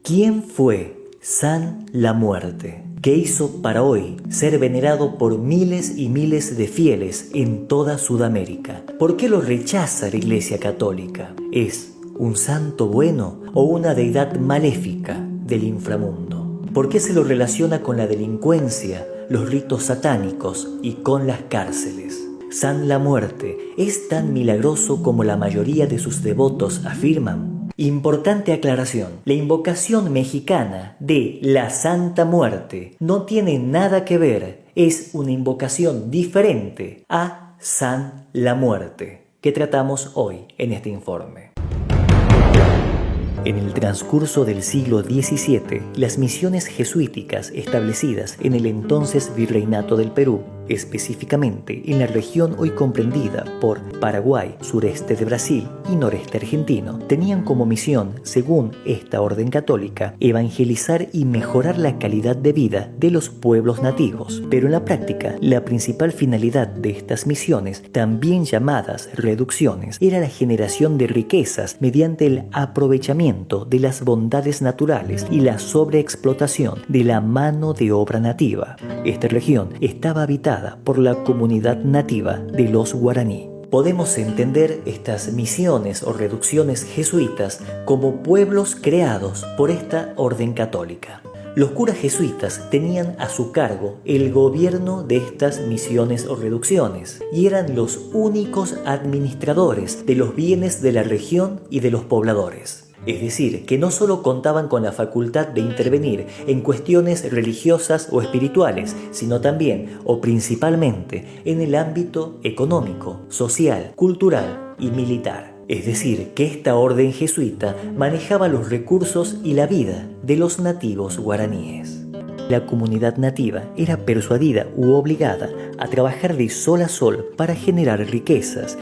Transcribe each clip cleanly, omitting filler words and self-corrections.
¿Quién fue San la Muerte? ¿Qué hizo para hoy ser venerado por miles y miles de fieles en toda Sudamérica? ¿Por qué lo rechaza la Iglesia Católica? ¿Es un santo bueno o una deidad maléfica del inframundo? ¿Por qué se lo relaciona con la delincuencia, los ritos satánicos y con las cárceles? San la Muerte es tan milagroso como la mayoría de sus devotos afirman. Importante aclaración, la invocación mexicana de la Santa Muerte no tiene nada que ver, es una invocación diferente a San la Muerte, que tratamos hoy en este informe. En el transcurso del siglo XVII, las misiones jesuíticas establecidas en el entonces Virreinato del Perú, específicamente en la región hoy comprendida por Paraguay, sureste de Brasil y noreste argentino, tenían como misión, según esta orden católica, evangelizar y mejorar la calidad de vida de los pueblos nativos. Pero en la práctica, la principal finalidad de estas misiones, también llamadas reducciones, era la generación de riquezas mediante el aprovechamiento de las bondades naturales y la sobreexplotación de la mano de obra nativa. Esta región estaba habitada por la comunidad nativa de los guaraní. Podemos entender estas misiones o reducciones jesuitas como pueblos creados por esta orden católica. Los curas jesuitas tenían a su cargo el gobierno de estas misiones o reducciones y eran los únicos administradores de los bienes de la región y de los pobladores. Es decir, que no solo contaban con la facultad de intervenir en cuestiones religiosas o espirituales, sino también, o principalmente, en el ámbito económico, social, cultural y militar. Es decir, que esta orden jesuita manejaba los recursos y la vida de los nativos guaraníes. La comunidad nativa era persuadida u obligada a trabajar de sol a sol para generar riquezas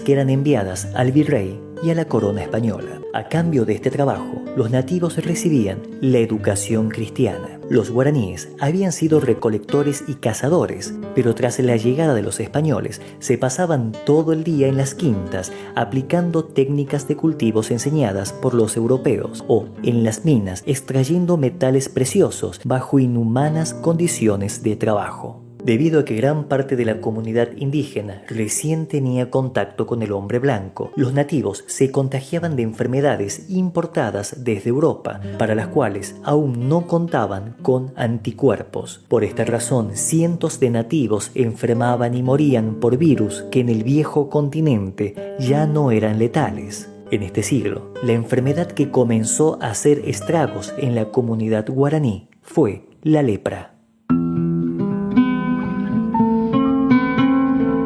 que eran enviadas al virrey y a la corona española. A cambio de este trabajo, los nativos recibían la educación cristiana. Los guaraníes habían sido recolectores y cazadores, pero tras la llegada de los españoles se pasaban todo el día en las quintas aplicando técnicas de cultivos enseñadas por los europeos o en las minas extrayendo metales preciosos bajo inhumanas condiciones de trabajo. Debido a que gran parte de la comunidad indígena recién tenía contacto con el hombre blanco, los nativos se contagiaban de enfermedades importadas desde Europa, para las cuales aún no contaban con anticuerpos. Por esta razón, cientos de nativos enfermaban y morían por virus que en el viejo continente ya no eran letales. En este siglo, la enfermedad que comenzó a hacer estragos en la comunidad guaraní fue la lepra.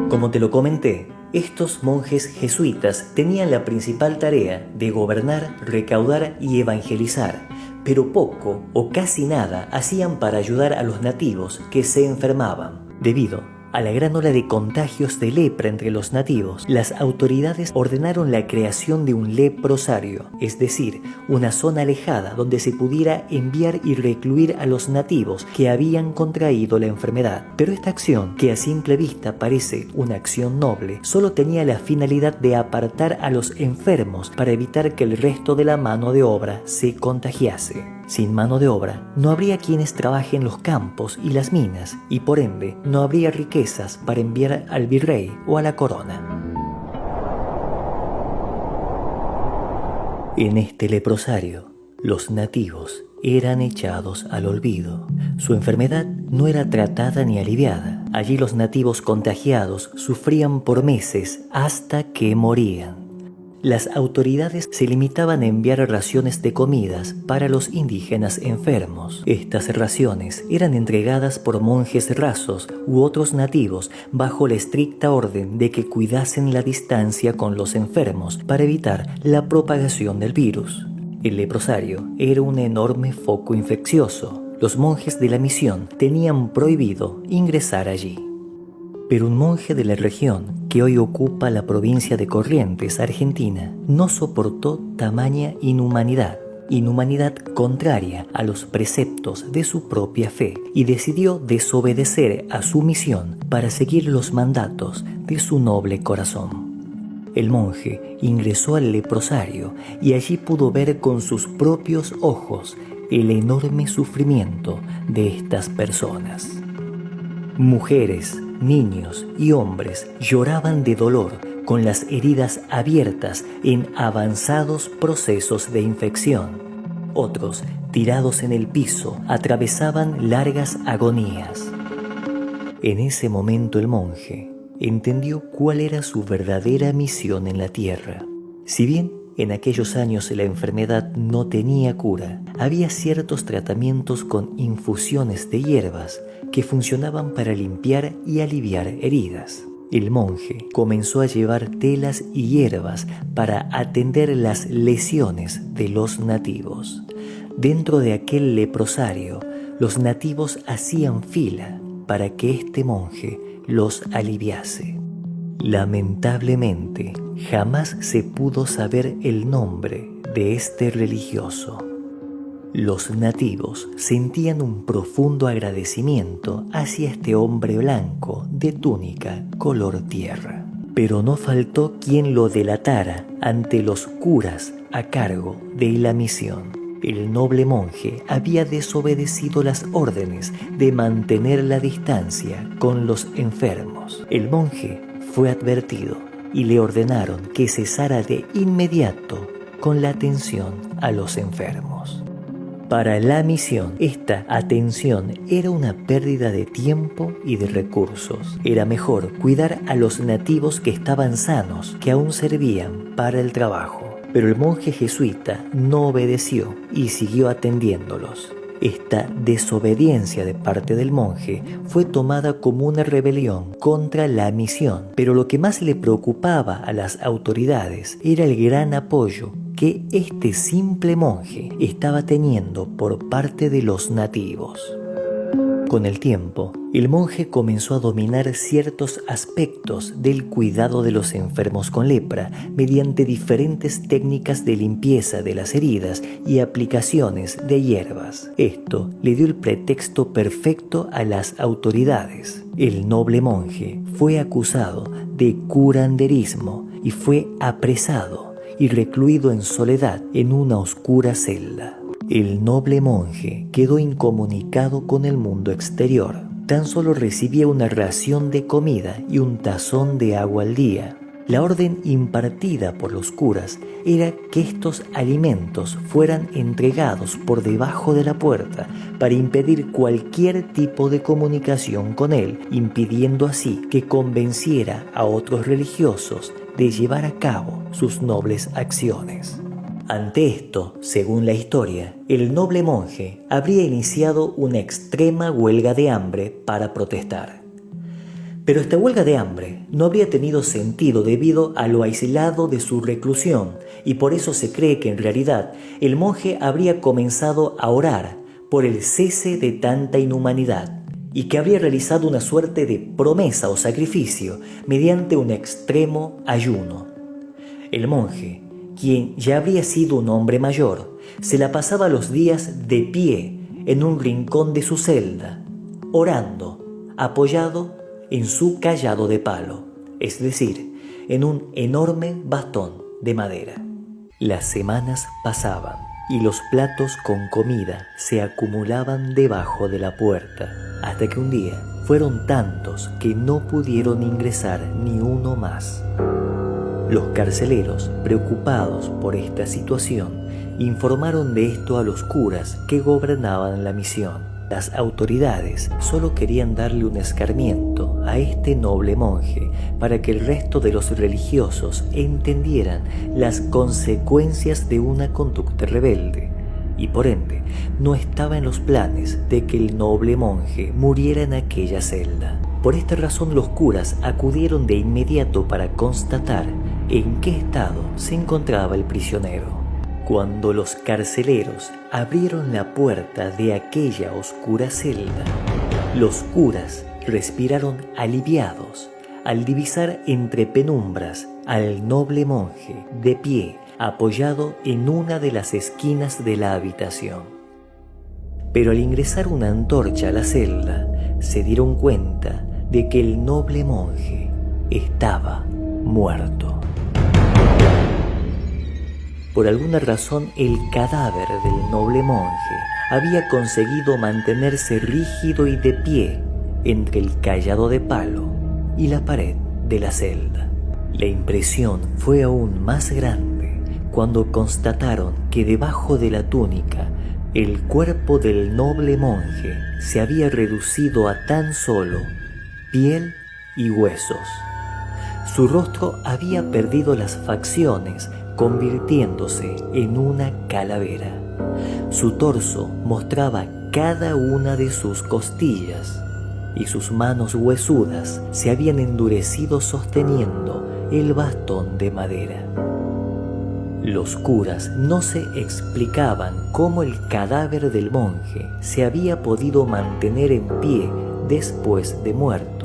Como te lo comenté, estos monjes jesuitas tenían la principal tarea de gobernar, recaudar y evangelizar, pero poco o casi nada hacían para ayudar a los nativos que se enfermaban. Debido a la gran ola de contagios de lepra entre los nativos, las autoridades ordenaron la creación de un leprosario, es decir, una zona alejada donde se pudiera enviar y recluir a los nativos que habían contraído la enfermedad. Pero esta acción, que a simple vista parece una acción noble, solo tenía la finalidad de apartar a los enfermos para evitar que el resto de la mano de obra se contagiase. Sin mano de obra, no habría quienes trabajen los campos y las minas, y por ende no habría riquezas para enviar al virrey o a la corona. En este leprosario, los nativos eran echados al olvido. Su enfermedad no era tratada ni aliviada. Allí los nativos contagiados sufrían por meses hasta que morían. Las autoridades se limitaban a enviar raciones de comidas para los indígenas enfermos. Estas raciones eran entregadas por monjes rasos u otros nativos bajo la estricta orden de que cuidasen la distancia con los enfermos para evitar la propagación del virus. El leprosario era un enorme foco infeccioso. Los monjes de la misión tenían prohibido ingresar allí. Pero un monje de la región, que hoy ocupa la provincia de Corrientes, Argentina, no soportó tamaña inhumanidad contraria a los preceptos de su propia fe, y decidió desobedecer a su misión para seguir los mandatos de su noble corazón. El monje ingresó al leprosario y allí pudo ver con sus propios ojos el enorme sufrimiento de estas personas. Mujeres, niños y hombres lloraban de dolor con las heridas abiertas en avanzados procesos de infección. Otros, tirados en el piso, atravesaban largas agonías. En ese momento el monje entendió cuál era su verdadera misión en la tierra. Si bien en aquellos años la enfermedad no tenía cura, había ciertos tratamientos con infusiones de hierbas que funcionaban para limpiar y aliviar heridas. El monje comenzó a llevar telas y hierbas para atender las lesiones de los nativos. Dentro de aquel leprosario, los nativos hacían fila para que este monje los aliviase. Lamentablemente, jamás se pudo saber el nombre de este religioso. Los nativos sentían un profundo agradecimiento hacia este hombre blanco de túnica color tierra. Pero no faltó quien lo delatara ante los curas a cargo de la misión. El noble monje había desobedecido las órdenes de mantener la distancia con los enfermos. El monje fue advertido y le ordenaron que cesara de inmediato con la atención a los enfermos. Para la misión, esta atención era una pérdida de tiempo y de recursos. Era mejor cuidar a los nativos que estaban sanos, que aún servían para el trabajo. Pero el monje jesuita no obedeció y siguió atendiéndolos. Esta desobediencia de parte del monje fue tomada como una rebelión contra la misión, pero lo que más le preocupaba a las autoridades era el gran apoyo que este simple monje estaba teniendo por parte de los nativos. Con el tiempo, el monje comenzó a dominar ciertos aspectos del cuidado de los enfermos con lepra mediante diferentes técnicas de limpieza de las heridas y aplicaciones de hierbas. Esto le dio el pretexto perfecto a las autoridades. El noble monje fue acusado de curanderismo y fue apresado y recluido en soledad en una oscura celda. El noble monje quedó incomunicado con el mundo exterior. Tan solo recibía una ración de comida y un tazón de agua al día. La orden impartida por los curas era que estos alimentos fueran entregados por debajo de la puerta para impedir cualquier tipo de comunicación con él, impidiendo así que convenciera a otros religiosos de llevar a cabo sus nobles acciones. Ante esto, según la historia, el noble monje habría iniciado una extrema huelga de hambre para protestar. Pero esta huelga de hambre no habría tenido sentido debido a lo aislado de su reclusión, y por eso se cree que en realidad el monje habría comenzado a orar por el cese de tanta inhumanidad, y que habría realizado una suerte de promesa o sacrificio mediante un extremo ayuno. El monje, quien ya habría sido un hombre mayor, se la pasaba los días de pie en un rincón de su celda, orando, apoyado en su cayado de palo, es decir, en un enorme bastón de madera. Las semanas pasaban y los platos con comida se acumulaban debajo de la puerta, hasta que un día fueron tantos que no pudieron ingresar ni uno más. Los carceleros, preocupados por esta situación, informaron de esto a los curas que gobernaban la misión. Las autoridades solo querían darle un escarmiento a este noble monje para que el resto de los religiosos entendieran las consecuencias de una conducta rebelde, y por ende no estaba en los planes de que el noble monje muriera en aquella celda. Por esta razón los curas acudieron de inmediato para constatar en qué estado se encontraba el prisionero. Cuando los carceleros abrieron la puerta de aquella oscura celda, los curas respiraron aliviados al divisar entre penumbras al noble monje de pie, apoyado en una de las esquinas de la habitación. Pero al ingresar una antorcha a la celda, se dieron cuenta de que el noble monje estaba muerto. Por alguna razón, el cadáver del noble monje había conseguido mantenerse rígido y de pie entre el cayado de palo y la pared de la celda. La impresión fue aún más grande cuando constataron que debajo de la túnica el cuerpo del noble monje se había reducido a tan solo piel y huesos. Su rostro había perdido las facciones, convirtiéndose en una calavera. Su torso mostraba cada una de sus costillas y sus manos huesudas se habían endurecido sosteniendo el bastón de madera. Los curas no se explicaban cómo el cadáver del monje se había podido mantener en pie después de muerto.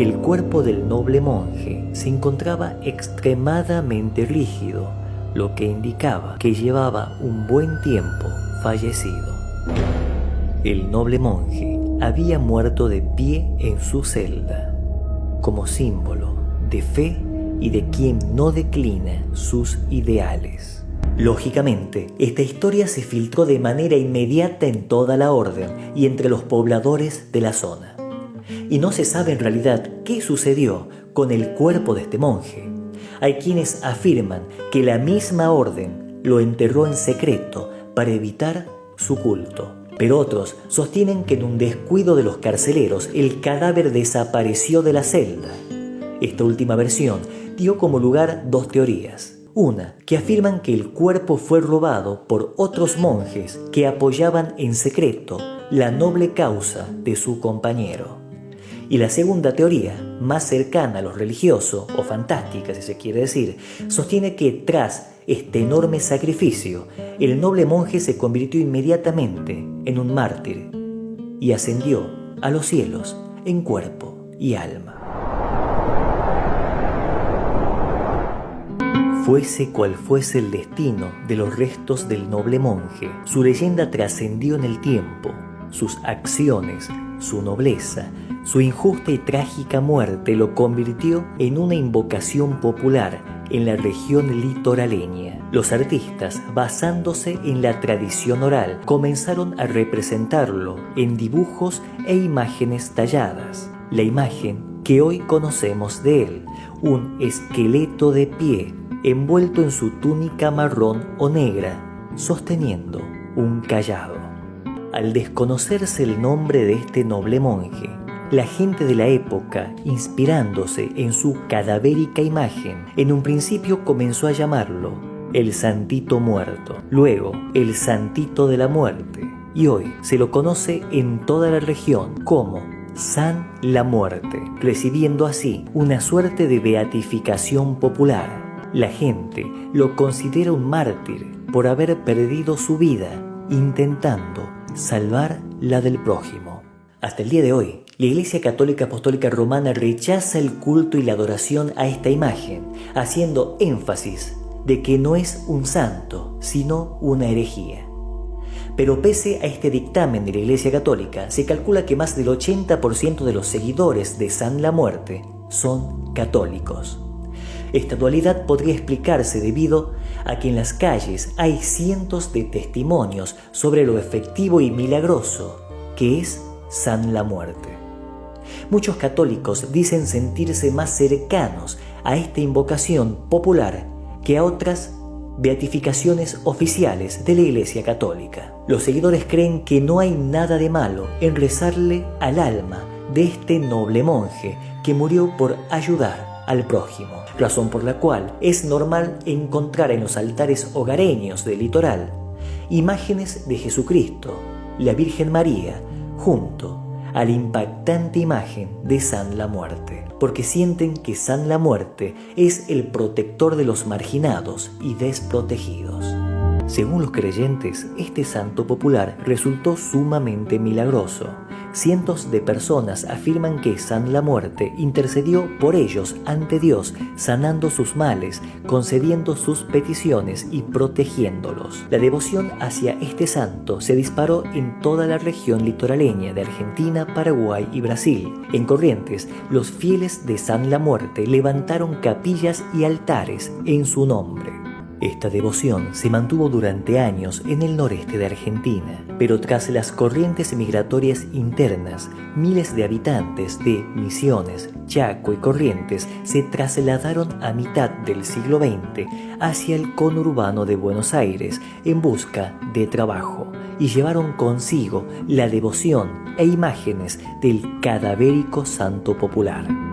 El cuerpo del noble monje se encontraba extremadamente rígido, lo que indicaba que llevaba un buen tiempo fallecido. El noble monje había muerto de pie en su celda, como símbolo de fe y de quien no declina sus ideales. Lógicamente, esta historia se filtró de manera inmediata en toda la orden y entre los pobladores de la zona. Y no se sabe en realidad qué sucedió con el cuerpo de este monje. Hay quienes afirman que la misma orden lo enterró en secreto para evitar su culto. Pero otros sostienen que en un descuido de los carceleros el cadáver desapareció de la celda. Esta última versión dio como lugar dos teorías. Una, que afirman que el cuerpo fue robado por otros monjes que apoyaban en secreto la noble causa de su compañero. Y la segunda teoría, más cercana a lo religioso, o fantástica si se quiere decir, sostiene que tras este enorme sacrificio, el noble monje se convirtió inmediatamente en un mártir y ascendió a los cielos en cuerpo y alma. Fuese cual fuese el destino de los restos del noble monje, su leyenda trascendió en el tiempo. Sus acciones, su nobleza, su injusta y trágica muerte lo convirtió en una invocación popular en la región litoraleña. Los artistas, basándose en la tradición oral, comenzaron a representarlo en dibujos e imágenes talladas. La imagen que hoy conocemos de él, un esqueleto de pie, envuelto en su túnica marrón o negra, sosteniendo un cayado. Al desconocerse el nombre de este noble monje, la gente de la época, inspirándose en su cadavérica imagen, en un principio comenzó a llamarlo el Santito Muerto, luego el Santito de la Muerte, y hoy se lo conoce en toda la región como San la Muerte, recibiendo así una suerte de beatificación popular. La gente lo considera un mártir por haber perdido su vida intentando salvar la del prójimo. Hasta el día de hoy, la Iglesia Católica Apostólica Romana rechaza el culto y la adoración a esta imagen, haciendo énfasis de que no es un santo, sino una herejía. Pero pese a este dictamen de la Iglesia Católica, se calcula que más del 80% de los seguidores de San la Muerte son católicos. Esta dualidad podría explicarse debido a que en las calles hay cientos de testimonios sobre lo efectivo y milagroso que es San la Muerte. Muchos católicos dicen sentirse más cercanos a esta invocación popular que a otras beatificaciones oficiales de la Iglesia Católica. Los seguidores creen que no hay nada de malo en rezarle al alma de este noble monje que murió por ayudar al prójimo, razón por la cual es normal encontrar en los altares hogareños del litoral imágenes de Jesucristo, la Virgen María, junto a la impactante imagen de San la Muerte, porque sienten que San la Muerte es el protector de los marginados y desprotegidos. Según los creyentes, este santo popular resultó sumamente milagroso. Cientos de personas afirman que San la Muerte intercedió por ellos ante Dios, sanando sus males, concediendo sus peticiones y protegiéndolos. La devoción hacia este santo se disparó en toda la región litoraleña de Argentina, Paraguay y Brasil. En Corrientes, los fieles de San la Muerte levantaron capillas y altares en su nombre. Esta devoción se mantuvo durante años en el noreste de Argentina, pero tras las corrientes migratorias internas, miles de habitantes de Misiones, Chaco y Corrientes se trasladaron a mitad del siglo XX hacia el conurbano de Buenos Aires en busca de trabajo y llevaron consigo la devoción e imágenes del cadavérico santo popular.